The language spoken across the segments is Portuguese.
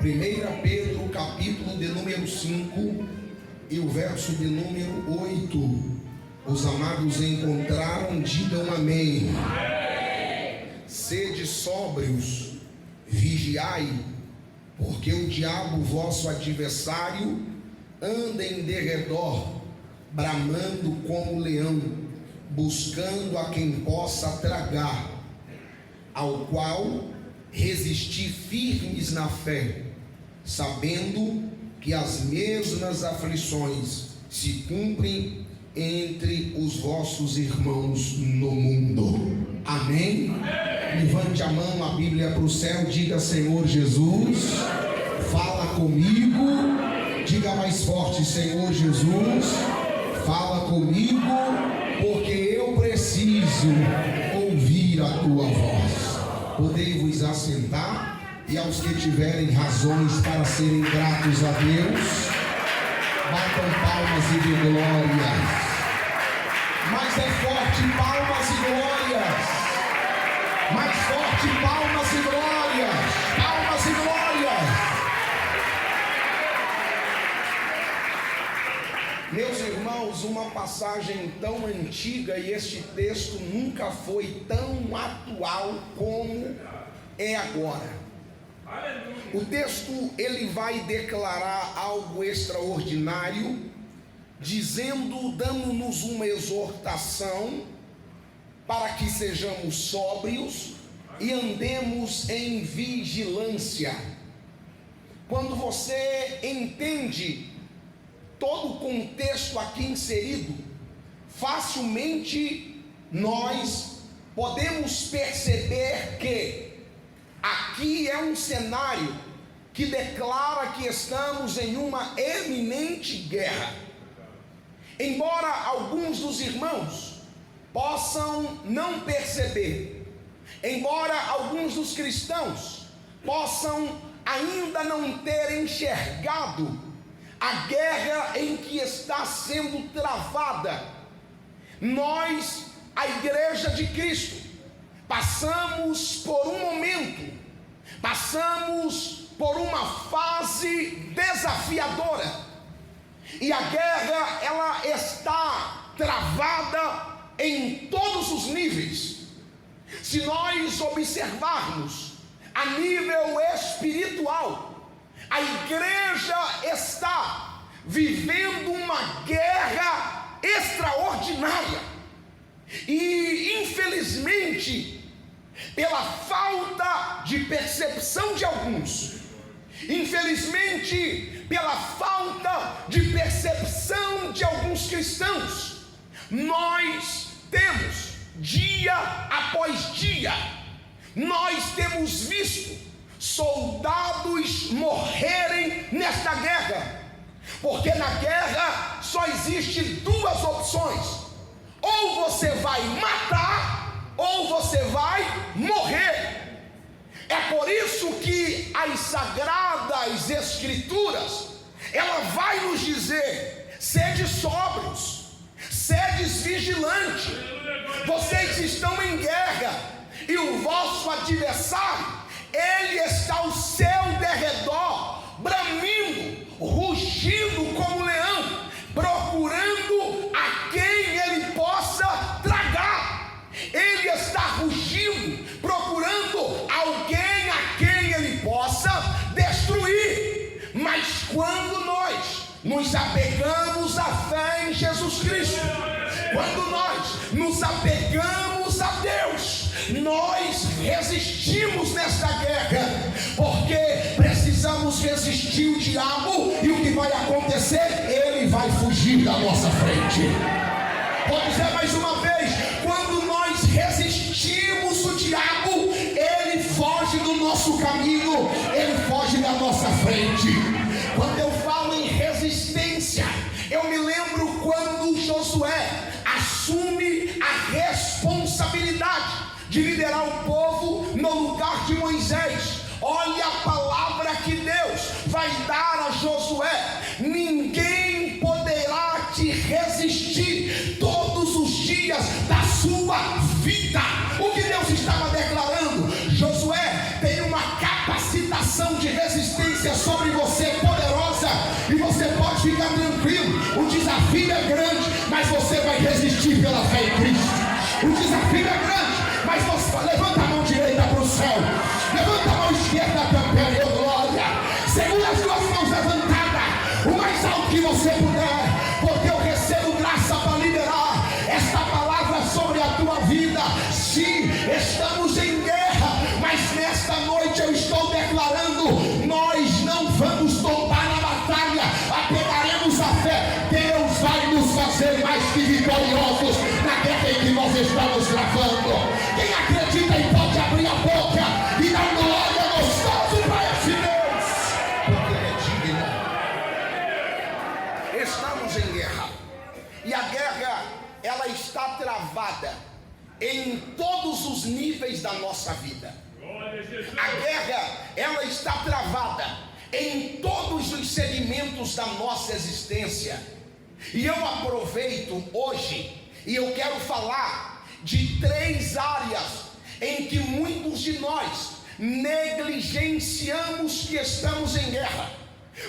1 Pedro, capítulo de número 5 e o verso de número 8. Os amados encontraram, digam amém. Sede sóbrios, vigiai, porque o diabo, vosso adversário, anda em derredor, bramando como leão, buscando a quem possa tragar, ao qual resistir firmes na fé, sabendo que as mesmas aflições se cumprem entre os vossos irmãos no mundo. Amém? Levante a mão, a Bíblia para o céu, diga: Senhor Jesus, fala comigo. Diga mais forte: Senhor Jesus, fala comigo, porque eu preciso ouvir a tua voz. Podei-vos assentar, e aos que tiverem razões para serem gratos a Deus, batam palmas e de glória. Mais é forte, palmas e glórias. Mais forte, palmas e glórias. Palmas e glórias. Meus irmãos, uma passagem tão antiga, e este texto nunca foi tão atual como é agora. O texto, ele vai declarar algo extraordinário, dizendo, dando-nos uma exortação para que sejamos sóbrios e andemos em vigilância. Quando você entende todo o contexto aqui inserido, facilmente nós podemos perceber que aqui é um cenário que declara que estamos em uma eminente guerra. Embora alguns dos irmãos possam não perceber, embora alguns dos cristãos possam ainda não ter enxergado a guerra em que está sendo travada, nós, a Igreja de Cristo, passamos por um momento, passamos por uma fase desafiadora, e a guerra, ela está travada em todos os níveis. Se nós observarmos a nível espiritual, a igreja está vivendo uma guerra extraordinária, e infelizmente, pela falta de percepção de alguns, infelizmente pela falta de percepção de alguns cristãos, nós temos dia após dia, nós temos visto soldados morrerem nesta guerra, porque na guerra só existe duas opções: ou você vai matar, ou você vai morrer. É por isso que as sagradas escrituras, ela vai nos dizer: sede sóbrios, sedes vigilantes. Vocês estão em guerra, e o vosso adversário, ele está ao seu derredor, bramindo, rugindo como leão, procurando a quem ele possa tragar. Ele está rugindo, procurando alguém a quem ele possa destruir. Mas quando nós nos apegamos à fé em Jesus Cristo, quando nós nos apegamos a Deus, nós resistimos nesta guerra, porque precisamos resistir o diabo, e o que vai acontecer? Ele vai fugir da nossa frente. Vou dizer mais uma vez: quando nós resistimos o diabo, ele foge do nosso caminho, ele foge da nossa frente. Quando eu falo em resistência, eu me lembro quando Josué assume a responsabilidade de liderar o povo no lugar de Moisés. Olha a palavra que Deus vai dar a Josué: ninguém poderá te resistir todos os dias da sua vida. O que Deus estava declarando? Josué tem uma capacitação de resistência bênção sobre você é poderosa, e você pode ficar tranquilo. O desafio é grande, mas você vai resistir pela fé em Cristo. O desafio é grande, mas você levanta a mão direita para o céu, levanta a mão esquerda também, oh glória. Segura as duas mãos levantadas, o mais alto que você puder, porque eu recebo graça para liberar esta palavra sobre a tua vida. Sim, estamos em guerra, mas nesta noite eu estou declarando: nós não vamos tombar na batalha, apegaremos a fé. Deus vai nos fazer mais que vitoriosos na guerra em que nós estamos travando. Quem acredita e pode abrir a boca e dar glória gostoso para esse Deus, porque Ele é digno. Estamos em guerra, e a guerra, ela está travada em todos os níveis da nossa vida. A guerra, ela está travada em todos os segmentos da nossa existência. E eu aproveito hoje e eu quero falar de 3 áreas em que muitos de nós negligenciamos que estamos em guerra.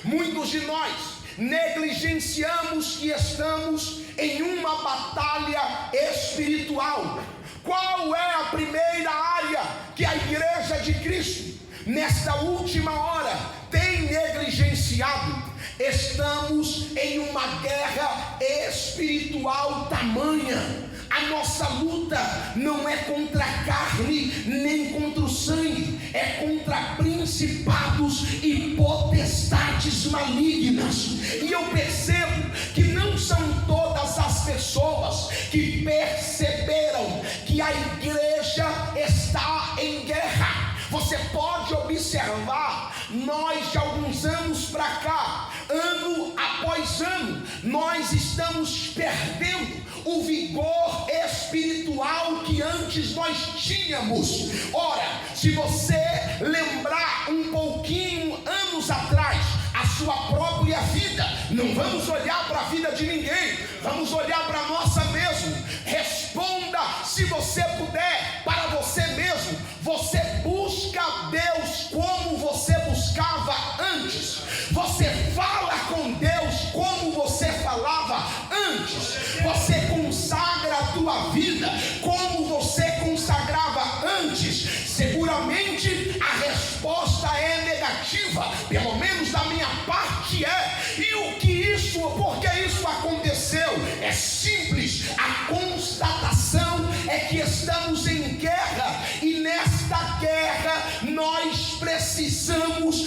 Muitos de nós negligenciamos que estamos em uma batalha espiritual. Qual é a primeira área que a igreja de Cristo, nesta última hora, tem negligenciado? Estamos em uma guerra espiritual tamanha. A nossa luta não é contra a carne nem contra o sangue, é contra principados e potestades malignas. E eu percebo que não são todas as pessoas que perceberam que a igreja está em guerra. Você pode observar, nós de alguns anos para cá, ano após ano, nós estamos perdendo o vigor espiritual que antes nós tínhamos. Ora, se você lembrar um pouquinho anos atrás a sua própria vida, não vamos olhar para a vida de ninguém, vamos olhar para a nossa mesmo. Responda, se você puder, para você mesmo. Você busca Deus como você buscava antes? Você fala com Deus como você falava antes? Você consagra a tua vida como você consagrava antes? Seguramente a resposta é negativa, pelo menos da minha parte é. E o que isso, por que isso aconteceu? É simples, a constatação é que estamos em guerra, e nesta guerra nós precisamos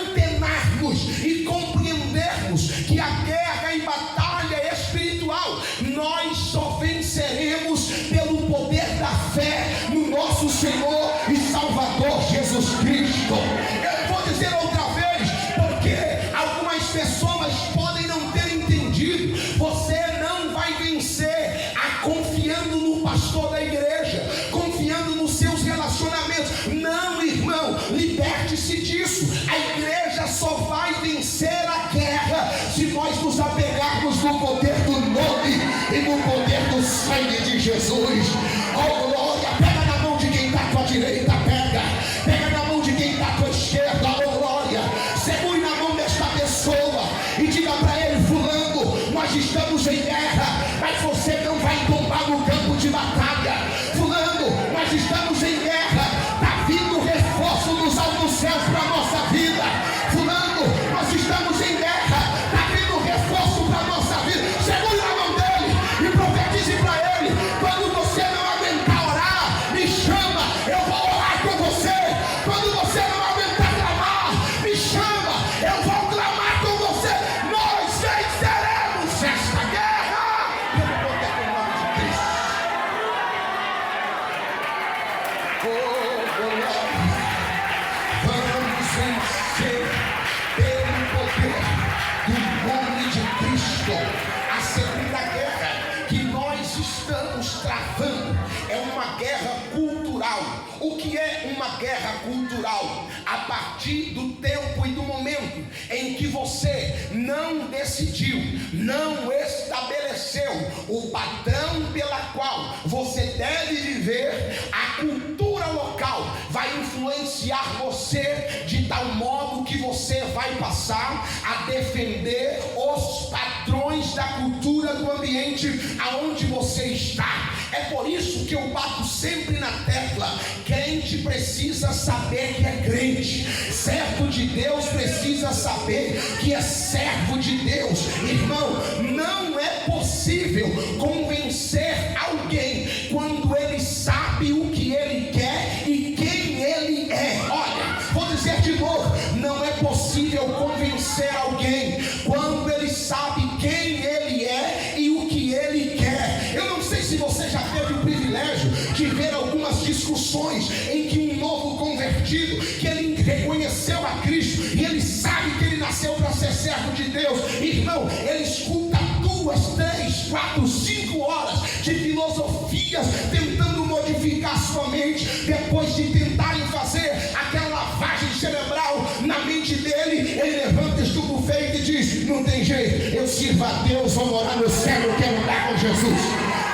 antenarmos e compreendermos que a guerra e batalha espiritual nós só venceremos pelo poder da fé no nosso Senhor e Salvador Jesus Cristo. Eu vou dizer outra vez, porque algumas pessoas podem não ter entendido. Você não vai vencer confiando no pastor da igreja, confiando nos seus relacionamentos. Não, irmão, liberte-se disso. A igreja só vai vencer a guerra se nós nos apegarmos no poder do nome e no poder do sangue de Jesus. Oh glória, pega na mão de quem está à tua direita, pega na mão de quem está à tua esquerda, oh glória, segure na mão desta pessoa e diga para ele: fulano, nós estamos em guerra, mas você não vai tombar no campo de batalha. Fulano, nós estamos em guerra, está vindo reforço dos altos céus para a nossa vida. Fulano, nós estamos em guerra, está vindo reforço para a nossa vida. Segure na mão dele e profetize para ele: quando você não aguentar orar, me chama, eu vou orar com você. Quando você não aguentar clamar, me chama, eu vou clamar com você. Nós venceremos esta guerra pelo poder do nome de Cristo. Oh glória, vamos vencer pelo poder do nome de Cristo. A segunda guerra que nós estamos travando é uma guerra cultural. O que é uma guerra cultural? A partir do tempo e do momento em que você não decidiu, não estabeleceu o padrão pela qual você deve viver, a cultura local vai influenciar você de tal modo que que você vai passar a defender os padrões da cultura do ambiente aonde você está. É por isso que eu bato sempre na tecla: crente precisa saber que é crente, servo de Deus precisa saber que é servo de Deus. Irmão, não é possível convencer alguém quando ele sabe o que ele quer e quem ele é. Olha, vou dizer de novo: não é possível convencer alguém quando ele sabe quem ele é e o que ele quer. Eu não sei se você já teve o privilégio de ver algumas discussões em que um novo convertido, que ele reconheceu a Cristo e ele sabe que ele nasceu para ser servo de Deus, irmão, ele escuta 2, 3, 4, 5 horas de filosofias tentando modificar sua mente. Depois de tentarem fazer aquela lavagem cerebral na mente dele, ele levanta, estupa o feito e diz: não tem jeito, eu sirvo a Deus, vou morar no céu, eu quero andar com Jesus.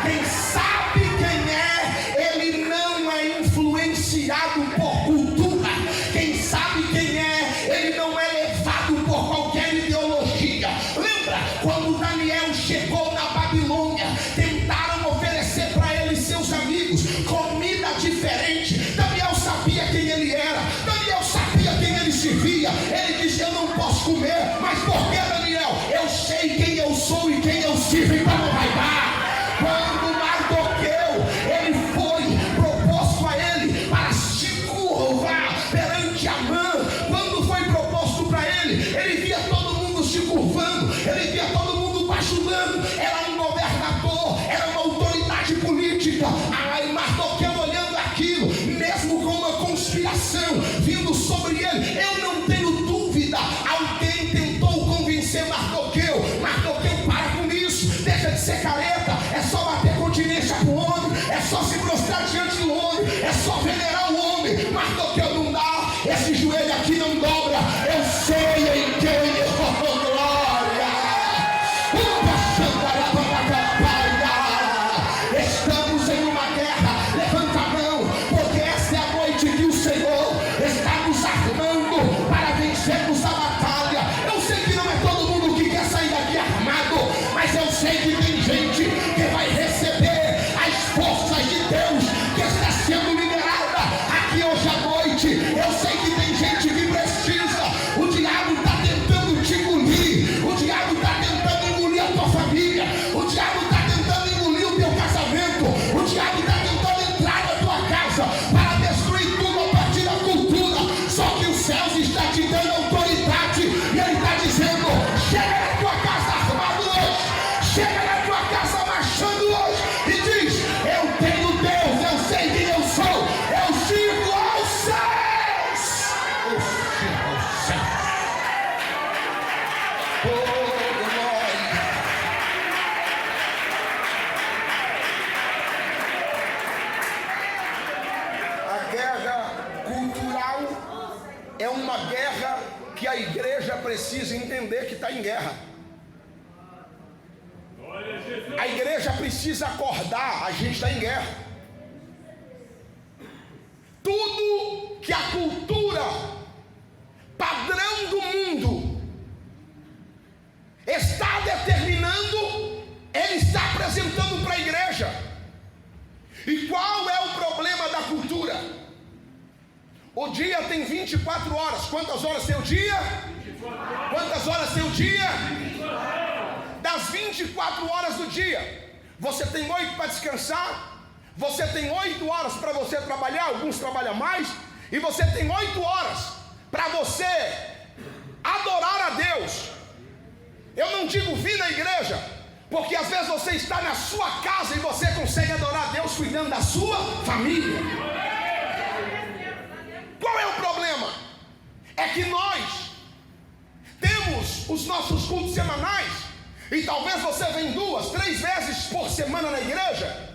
Quem sabe quem é, ele não é influenciado por cultura. Quem sabe quem é, ele não é levado por qualquer ideologia. Lembra quando Daniel chegou na Babilônia, tentaram oferecer para ele e seus amigos comida diferente. Daniel sabia quem ele era, Daniel sabia quem ele servia. Ele disse: eu não posso comer, mas por que, Daniel? Eu sei quem eu sou e quem eu sirvo, então não vai dar. Quando Mardoqueu, ele foi proposto a ele para se curvar perante Amã, quando foi proposto para ele, ele via todo mundo se curvando, ele via todo mundo bajulando. Era um governador, era uma autoridade política. Aí Mardoqueu olhando aquilo, mesmo com uma conspiração vindo sobre ele, eu não tenho dúvida, alguém tentou convencer Mardoqueu: Mardoqueu, para com isso, deixa de ser careta, é só bater continência pro homem, é só se prostrar diante do homem, é só venerar o homem. Mardoqueu, não dá, esse joelho aqui não dobra, eu sei em quem eu dou glória. Estamos em uma guerra, levanta a mão, porque essa é a noite que o Senhor está nos armando para vencermos a batalha. Eu sei que não é todo mundo que quer sair daqui armado, mas eu sei que tem gente que vai receber as forças de Deus que está sendo liberada aqui hoje à noite. Eu sei que tem gente que precisa. O diabo está tentando te engolir, o diabo está tentando engolir a tua família, o diabo está tentando engolir o teu casamento, o diabo está tentando entrar na tua casa para destruir tudo a partir da cultura. Só que os céus está te dando autoridade e ele está dizendo: chega na tua casa armado hoje, chega na tua casa marchando hoje e diz: eu tenho Deus, eu sei quem eu sou, eu sirvo aos céus, eu sirvo aos céus. Oh, glória. A guerra cultural é uma guerra que a igreja precisa entender que está em guerra. A igreja precisa acordar, a gente está em guerra. Tudo que a cultura padrão do mundo está determinando, ele está apresentando para a igreja. E qual é o problema da cultura? O dia tem 24 horas. Quantas horas tem o dia? Quantas horas tem o dia? Das 24 horas do dia, você tem 8 para descansar, você tem 8 horas para você trabalhar, alguns trabalham mais, e você tem 8 horas para você adorar a Deus. Eu não digo vir na igreja, porque às vezes você está na sua casa e você consegue adorar a Deus cuidando da sua família. Qual é o problema? É que nós temos os nossos cultos semanais, e talvez você venha 2, 3 vezes por semana na igreja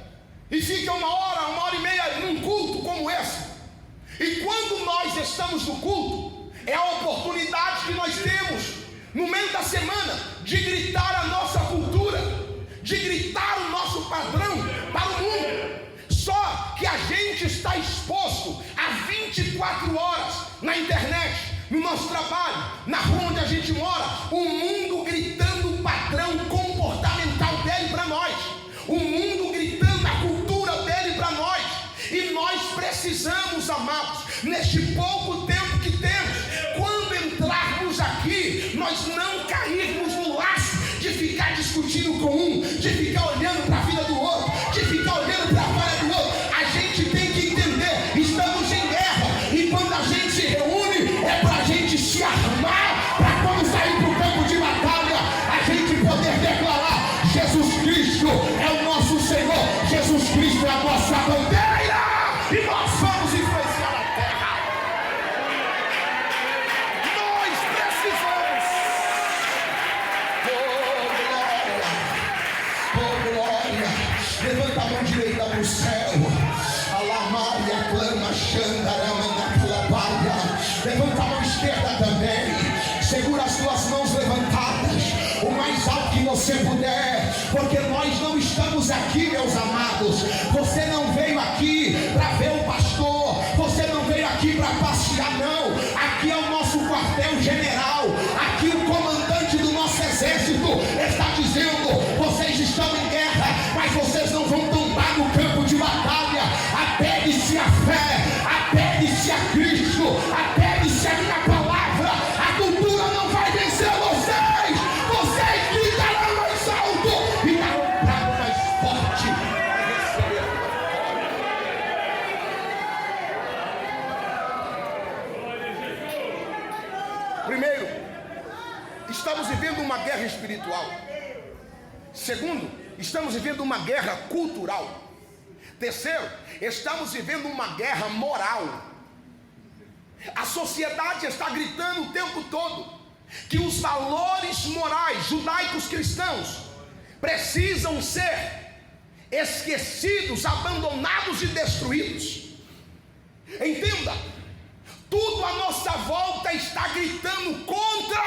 e fica 1 hora e meia num culto como esse. E quando nós estamos no culto, é a oportunidade que nós temos no meio da semana de gritar a nossa cultura, de gritar o nosso padrão para o mundo. Só que a gente está exposto a 24 horas na internet, no nosso trabalho, na rua onde a gente mora, o mundo gritando o padrão comportamental dele para nós, o mundo gritando a cultura dele para nós, e nós precisamos, amados, neste pouco tempo que temos, quando entrarmos aqui, nós não cairmos no laço de ficar discutindo com um, de ficar olhando para a vida do outro, de ficar olhando para a falha do outro. A gente tem que entender, estamos em guerra, e quando a gente se reúne, é para a gente se armar, para quando sair para o campo de batalha, a gente poder declarar: Jesus Cristo é o nosso Senhor, Jesus Cristo é a nossa bandeira, e nós vamos influenciar a terra. Nós precisamos. Oh glória, levanta a mão direita para o céu. Alamaria, clama, xandarama, naquela. Levanta a mão esquerda também. Segura as tuas mãos levantadas, o mais alto que você puder, porque nós não estamos aqui, meus amados. Você não veio aqui para ver o pastor, você não veio aqui para passear, não. Aqui é o nosso quartel-general, aqui o comandante do nosso exército está dizendo: vocês estão em guerra, mas vocês não vão tombar no campo de batalha. Apegue-se à fé, apegue-se a Cristo, apegue-se à minha palavra. A cultura não vai vencer vocês, vocês gritarão mais alto e darão um brado mais forte para receber a vitória. Primeiro, estamos vivendo uma guerra espiritual. Segundo, estamos vivendo uma guerra cultural. Terceiro, estamos vivendo uma guerra moral. A sociedade está gritando o tempo todo que os valores morais judaicos cristãos precisam ser esquecidos, abandonados e destruídos. Entenda, tudo à nossa volta está gritando contra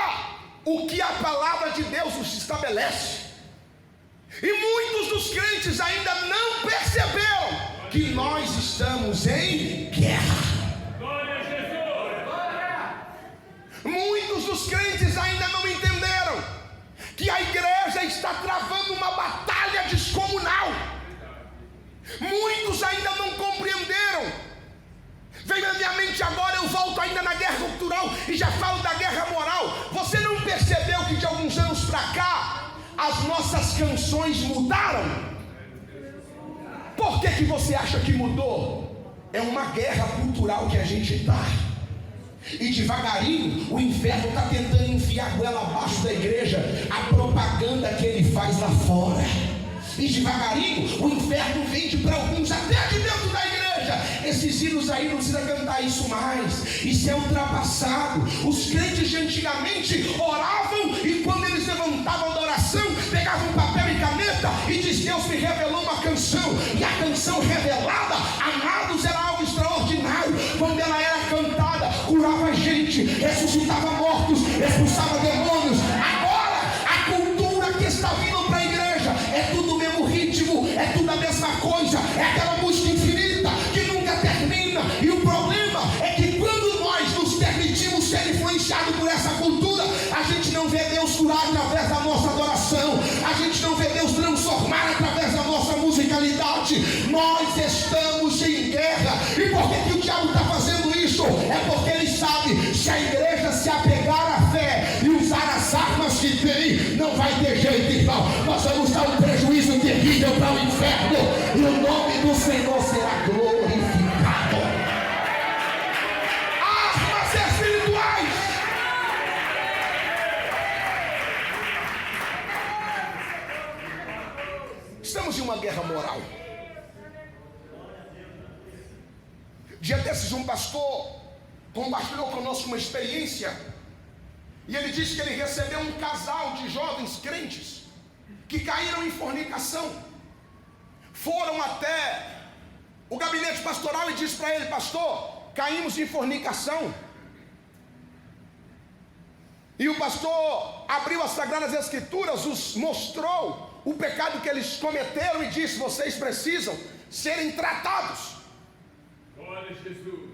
o que a palavra de Deus nos estabelece. E muitos dos crentes ainda não perceberam que nós estamos em guerra. Muitos dos crentes ainda não entenderam que a igreja está travando uma batalha descomunal. Muitos ainda não compreenderam. Vem na minha mente agora, eu volto ainda na guerra cultural e já falo da guerra moral. Você não percebeu que de alguns anos para cá as nossas canções mudaram? Por que você acha que mudou? É uma guerra cultural que a gente está. E devagarinho o inferno está tentando enfiar a goela abaixo da igreja, a propaganda que ele faz lá fora. E devagarinho o inferno vende para alguns até de dentro da igreja. Esses hinos aí não precisa cantar isso mais, isso é ultrapassado. Os crentes de antigamente oravam e quando eles levantavam da oração, pegavam papel e caneta e diz: Deus me revelou uma canção. E a canção revelada, amados, era algo extraordinário. Quando ela era cantada, curava gente, ressuscitava mortos, expulsava demônios. Agora a cultura que está vindo para a igreja é tudo o mesmo ritmo, é tudo a mesma coisa, é aquela música infinita que nunca termina. E o problema é que quando nós nos permitimos ser influenciados por essa cultura, a gente não vê Deus curar através da nossa adoração, a gente não vê Deus transformar através da nossa musicalidade. Nós estamos em guerra. E por que o diabo está fazendo isso? É porque ele sabe, se a igreja se apegar à fé e usar as armas que tem, não vai ter jeito, irmão. Nós vamos dar um prejuízo terrível para o inferno, e o nome do Senhor será glorificado. Armas espirituais. Estamos em uma guerra moral. Dia desses um pastor compartilhou conosco uma experiência, e ele disse que ele recebeu um casal de jovens crentes que caíram em fornicação. Foram até o gabinete pastoral e disse para ele: pastor, caímos em fornicação. E o pastor abriu as Sagradas Escrituras, os mostrou o pecado que eles cometeram e disse: vocês precisam serem tratados. Glória a Jesus.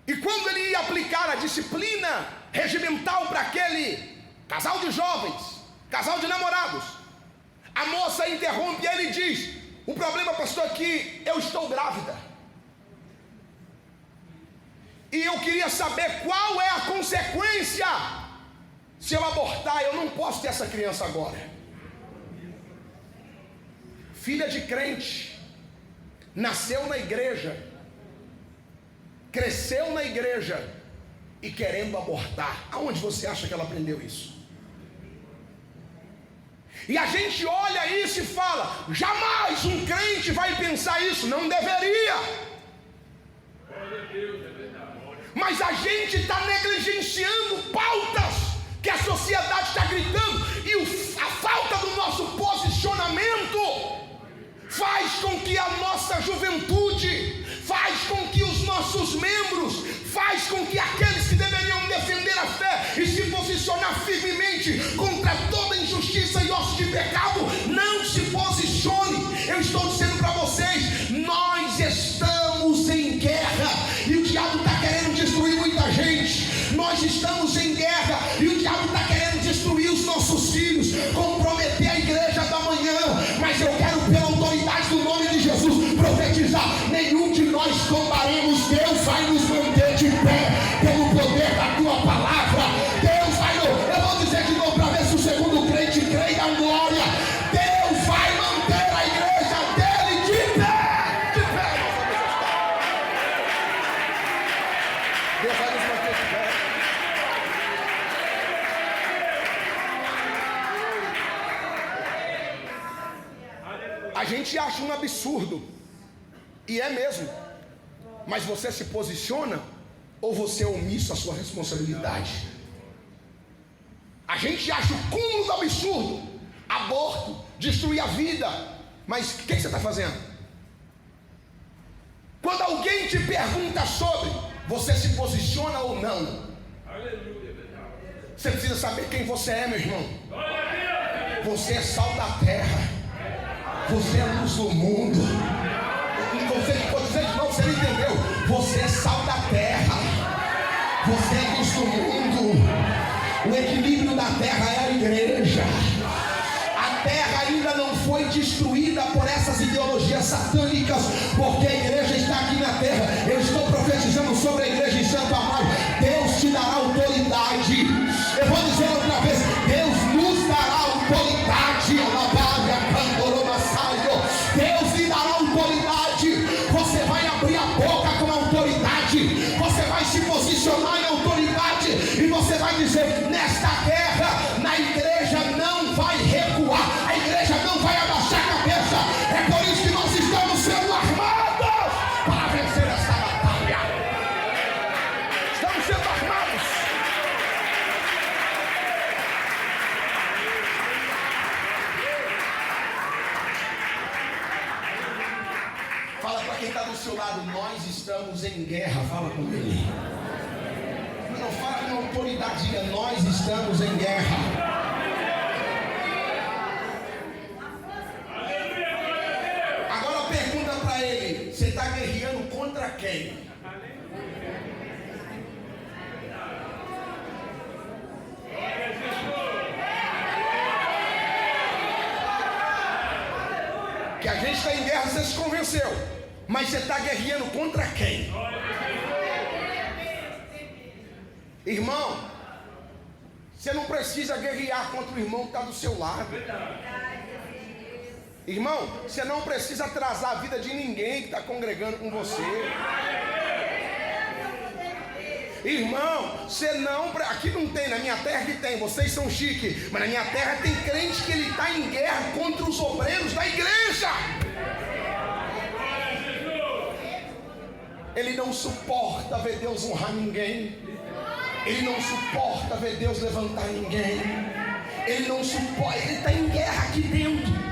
E quando ele ia aplicar a disciplina regimental para aquele casal de jovens, casal de namorados, a moça interrompe ele e diz: o problema, pastor, é que eu estou grávida. E eu queria saber qual é a consequência se eu abortar. Eu não posso ter essa criança agora. Filha de crente, nasceu na igreja, cresceu na igreja e querendo abortar. Aonde você acha que ela aprendeu isso? E a gente olha isso e fala: jamais um crente vai pensar isso. Não deveria. Mas a gente está negligenciando pautas que a sociedade está gritando. E a falta do nosso posicionamento faz com que a nossa juventude, faz com que os nossos membros, faz com que aqueles que deveriam defender a fé e se posicionar firmemente contra toda injustiça e ossos de pecado, não se posicione. Eu estou dizendo para vocês, nós estamos em guerra e o diabo está querendo destruir muita gente. Nós estamos em guerra e o diabo está querendo destruir os nossos filhos, comprometer a igreja da manhã. Mas eu quero, pela autoridade do nome de Jesus, profetizar: nenhum de nós tombaremos. Deus vai nos manter de pé pelo poder da tua palavra. Deus vai, eu vou dizer de novo para ver se o segundo crente crê e dá glória. Deus vai manter a igreja dele de pé. De pé. Deus vai nos manter de pé. A gente acha um absurdo, e é mesmo, mas você se posiciona ou você é omisso à sua responsabilidade? A gente acha o cúmulo do absurdo, aborto, destruir a vida, mas o que você está fazendo? Quando alguém te pergunta sobre, você se posiciona ou não? Você precisa saber quem você é, meu irmão. Você é sal da terra. Você é luz do mundo. Você não entendeu? Você é sal da terra. Você é luz do mundo. O equilíbrio da terra é a igreja. A terra ainda não foi destruída por essas ideologias satânicas, porque a igreja está aqui na terra. Eu estou profetizando sobre a igreja em Santo Amaro. Deus te dará autoridade. Eu vou dizer outra vez: Deus nos dará autoridade. Deus lhe dará autoridade. Você vai abrir a boca com autoridade. Você vai se posicionar em autoridade. E você vai dizer: nesta guerra, na igreja não vai recuar. A igreja não vai abaixar a cabeça. É por isso que nós estamos sendo armados para vencer esta batalha. Estamos sendo armados. Fala para quem está do seu lado: nós estamos em guerra. Fala com ele. Não fala com autoridade, diga: nós estamos em guerra. Agora pergunta para ele: você está guerreando contra quem? Que a gente está em guerra, você se convenceu. Mas você está guerreando contra quem? Irmão, você não precisa guerrear contra o irmão que está do seu lado. Irmão, você não precisa atrasar a vida de ninguém que está congregando com você. Irmão, você não... Aqui não tem, na minha terra que tem, vocês são chiques, mas na minha terra tem crente que ele está em guerra contra os obreiros da igreja. Ele não suporta ver Deus honrar ninguém. Ele não suporta ver Deus levantar ninguém. Ele não suporta, ele está em guerra aqui dentro.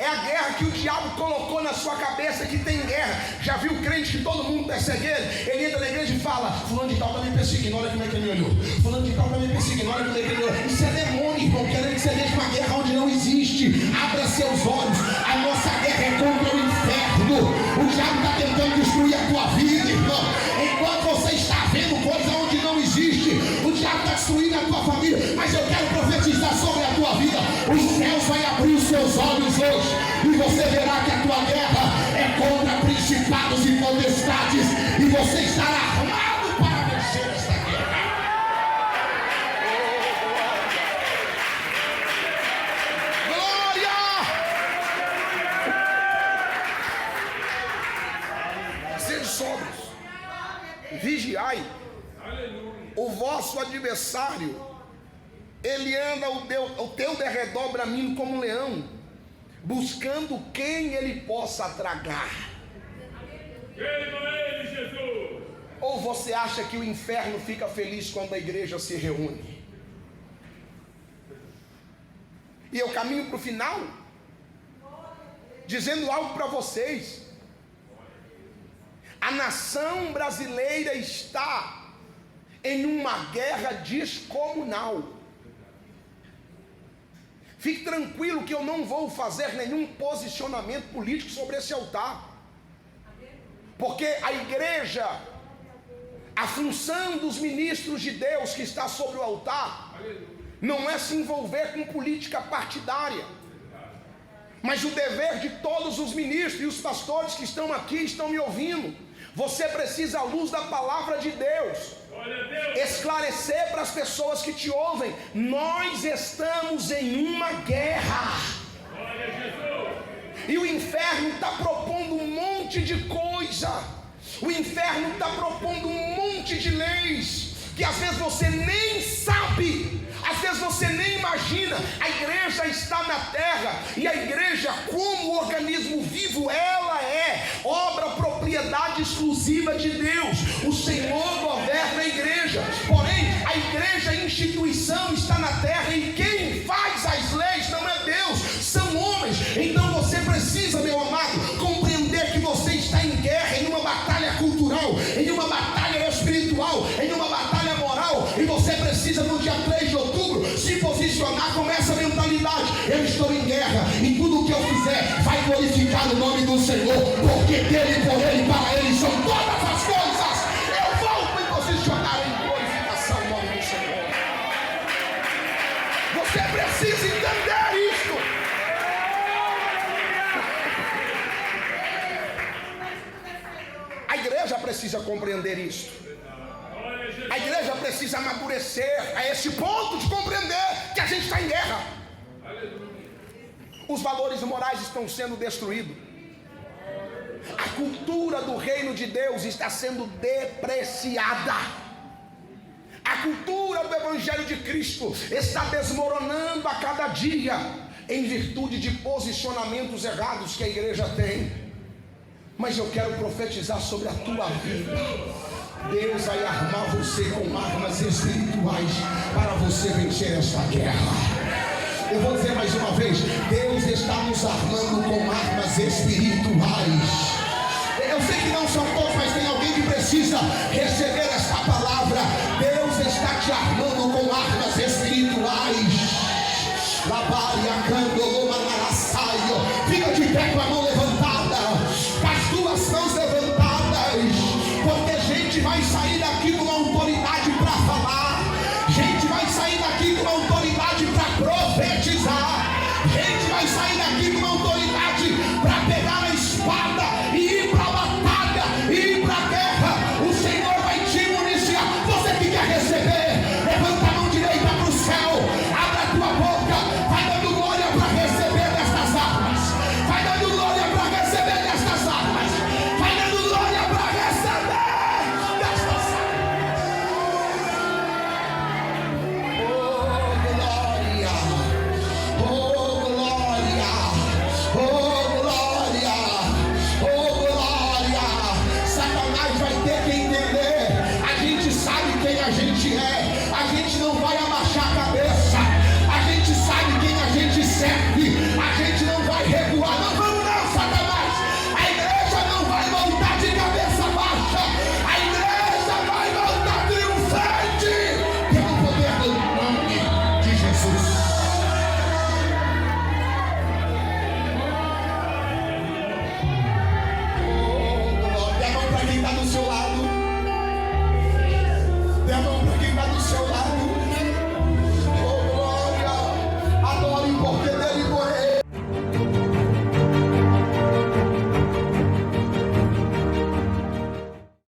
É a guerra que o diabo colocou na sua cabeça, que tem guerra. Já viu o crente que todo mundo persegue ele? Ele entra na igreja e fala: fulano de tal está me perseguindo, olha como é que ele me olhou. Fulano de tal está me perseguindo, olha como é que ele me olhou. Isso é demônio, irmão, querendo que você veja uma guerra onde não existe. Abra seus olhos. A nossa guerra é contra o inferno. O diabo está tentando destruir a tua vida, irmão. Enquanto você está vendo destruir a tua família, mas eu quero profetizar sobre a tua vida. Os céus vai abrir os seus olhos hoje, e você verá que a tua guerra é contra principados e potestades, e você estará armado para vencer esta guerra. Glória! Sede sóbrios, vigiai. O vosso adversário, ele anda ao teu derredor bramindo como um leão, buscando quem ele possa tragar. Ou você acha que o inferno fica feliz quando a igreja se reúne? E eu caminho para o final, dizendo algo para vocês. A nação brasileira está em uma guerra descomunal. Fique tranquilo que eu não vou fazer nenhum posicionamento político sobre esse altar, porque a igreja, a função dos ministros de Deus que está sobre o altar, não é se envolver com política partidária, mas o dever de todos os ministros e os pastores que estão aqui, estão me ouvindo, você precisa, à luz da palavra de Deus, esclarecer para as pessoas que te ouvem: nós estamos em uma guerra, e o inferno está propondo um monte de coisa, o inferno está propondo um monte de leis, que às vezes você nem sabe, às vezes você nem imagina. A igreja está na terra, e a igreja, como organismo vivo, ela é obra, propriedade exclusiva de Deus. O Senhor governa a igreja, porém a igreja, a instituição, está na terra, e quem faz as leis não é Deus, são homens. Então você precisa, meu amado, compreender que você está em guerra, em uma batalha cultural, em uma batalha espiritual, em uma batalha moral, e você precisa, no dia 3 de outubro, se posicionar com essa mentalidade: eu estou em guerra, e tudo o que eu fizer vai glorificar o nome do Senhor, porque dele, por ele, para ele são todas as coisas. Eu vou me posicionar em glorificação ao nome do Senhor. Você precisa entender isto. A igreja precisa compreender isso. A igreja precisa amadurecer a esse ponto de compreender que a gente está em guerra. Os valores morais estão sendo destruídos. A cultura do reino de Deus está sendo depreciada. A cultura do evangelho de Cristo está desmoronando a cada dia, em virtude de posicionamentos errados que a igreja tem. Mas eu quero profetizar sobre a tua vida: Deus vai armar você com armas espirituais para você vencer esta guerra. Eu vou dizer mais uma vez: Deus está nos armando com armas espirituais. Eu sei que não são todos, mas tem alguém que precisa receber esta palavra. Deus está te armando com armas espirituais. Fica de pé com a mão levantada, com as duas mãos levantadas, porque gente vai sair daqui com uma autoridade para falar, gente vai sair daqui com uma autoridade para profetizar, gente vai sair daqui com uma autoridade